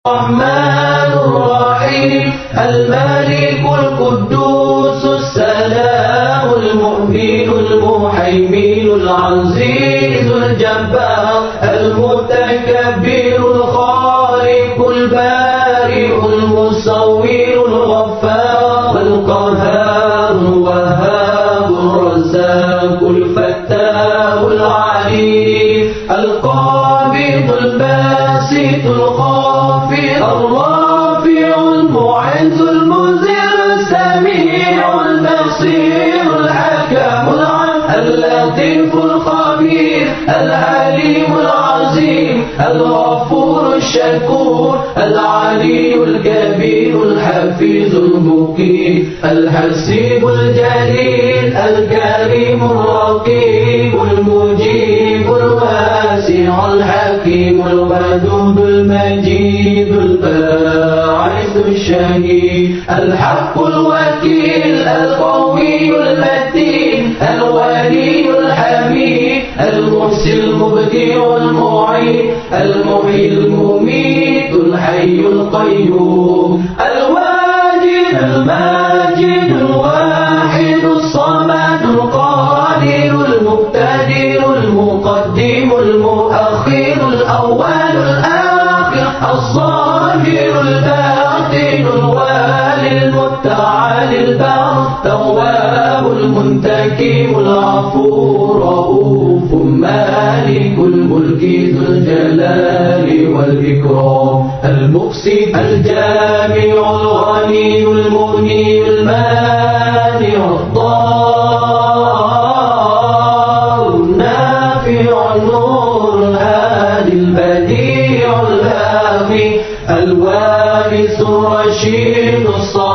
الرحمن الرحيم الملك القدوس السلام المؤمن المهيمن العزيز الجبار المتكبر الخالق البارئ المصور الغفار القهار الوهاب الرزاق الفتاح العليم القابض الباسط الخافض الرافع المعز المذل السميع البصير الحكم اللطيف الخبير العليم العظيم الغفور الشكور العلي الكبير الحفيظ المقيم الحسيب الجليل الكريم الرقيب المجيب الواسع الحكيم الودود المجيد الباعث الشهيد الحق الوكيل القوي المتين الولي الحميد المحسن المبدع المعين المحيي المميت الحي القيوم الواجد الماجد الواحد الصمد القادر المقتدر المقدم المؤخر الأول الآخر الظاهر الباطن الوالي المتعالي البر التواب المنتكم العفو رؤوف مالك الملك ذو الجلال والإكرام المقسط الجامع الغني المغني المانع الضار النافع النور الهادي البديع الباقي الوارث الرشيد الصالح